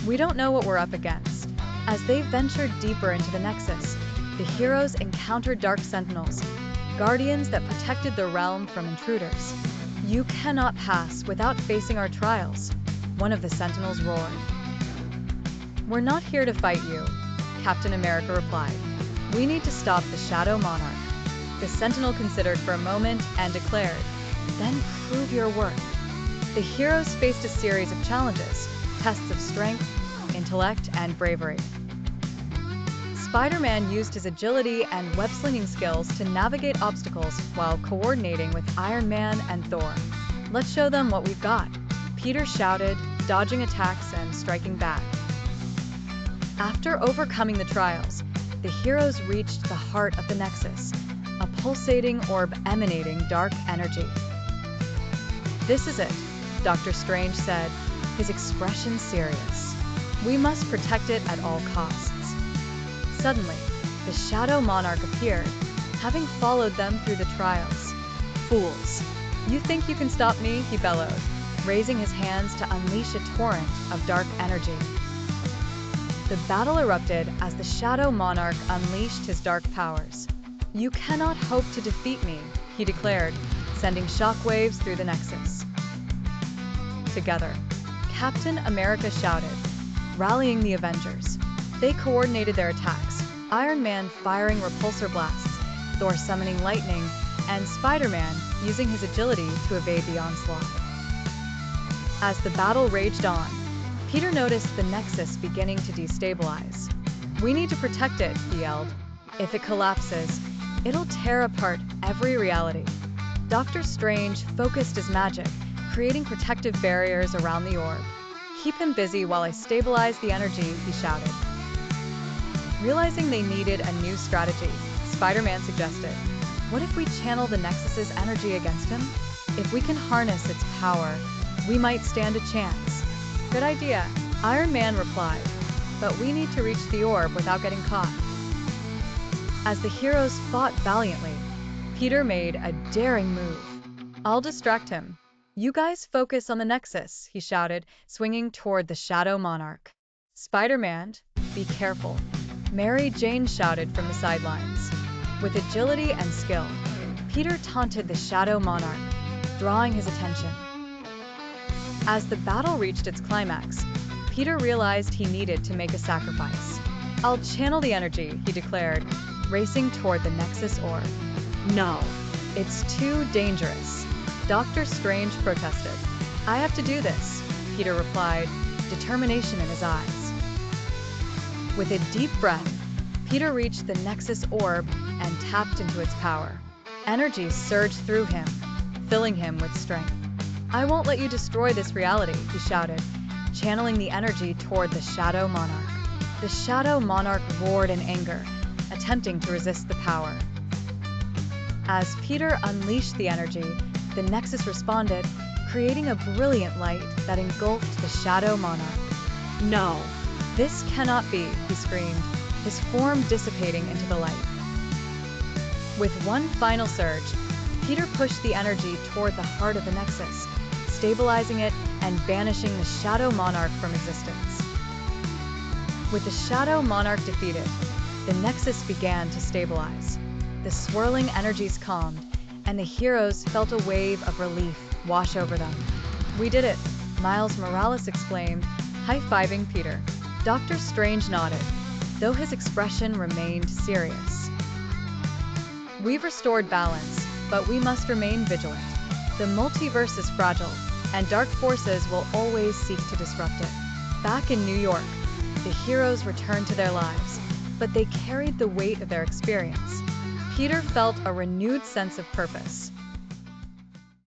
We don't know what we're up against. As they ventured deeper into the Nexus, the heroes encountered Dark Sentinels, guardians that protected the realm from intruders. "You cannot pass without facing our trials," one of the Sentinels roared. "We're not here to fight you," Captain America replied. "We need to stop the Shadow Monarch." The Sentinel considered for a moment and declared, "Then prove your worth." The heroes faced a series of challenges, tests of strength, intellect, and bravery. Spider-Man used his agility and web-slinging skills to navigate obstacles while coordinating with Iron Man and Thor. "Let's show them what we've got," Peter shouted, dodging attacks and striking back. After overcoming the trials, the heroes reached the heart of the Nexus, a pulsating orb emanating dark energy. "This is it," Dr. Strange said, his expression serious. "We must protect it at all costs." Suddenly, the Shadow Monarch appeared, having followed them through the trials. "Fools! You think you can stop me?" he bellowed, raising his hands to unleash a torrent of dark energy. The battle erupted as the Shadow Monarch unleashed his dark powers. "You cannot hope to defeat me," he declared, sending shockwaves through the Nexus. Together, Captain America shouted, rallying the Avengers. They coordinated their attacks, Iron Man firing repulsor blasts, Thor summoning lightning, and Spider-Man using his agility to evade the onslaught. As the battle raged on, Peter noticed the Nexus beginning to destabilize. "We need to protect it," he yelled. "If it collapses, it'll tear apart every reality." Dr. Strange focused his magic, creating protective barriers around the orb. "Keep him busy while I stabilize the energy," he shouted. Realizing they needed a new strategy, Spider-Man suggested, "What if we channel the Nexus's energy against him? If we can harness its power, we might stand a chance." "Good idea," Iron Man replied, "but we need to reach the orb without getting caught." As the heroes fought valiantly, Peter made a daring move. "I'll distract him. You guys focus on the Nexus," he shouted, swinging toward the Shadow Monarch. "Spider-Man, be careful," Mary Jane shouted from the sidelines. With agility and skill, Peter taunted the Shadow Monarch, drawing his attention. As the battle reached its climax, Peter realized he needed to make a sacrifice. "I'll channel the energy," he declared, racing toward the Nexus orb. "No, it's too dangerous," Dr. Strange protested. "I have to do this," Peter replied, determination in his eyes. With a deep breath, Peter reached the Nexus orb and tapped into its power. Energy surged through him, filling him with strength. "I won't let you destroy this reality," he shouted, channeling the energy toward the Shadow Monarch. The Shadow Monarch roared in anger, attempting to resist the power. As Peter unleashed the energy, the Nexus responded, creating a brilliant light that engulfed the Shadow Monarch. "No, this cannot be," he screamed, his form dissipating into the light. With one final surge, Peter pushed the energy toward the heart of the Nexus, stabilizing it and banishing the Shadow Monarch from existence. With the Shadow Monarch defeated, the Nexus began to stabilize. The swirling energies calmed, and the heroes felt a wave of relief wash over them. "We did it," Miles Morales exclaimed, high-fiving Peter. Dr. Strange nodded, though his expression remained serious. "We've restored balance, but we must remain vigilant. The multiverse is fragile, and dark forces will always seek to disrupt it." Back in New York, the heroes returned to their lives, but they carried the weight of their experience. Peter felt a renewed sense of purpose.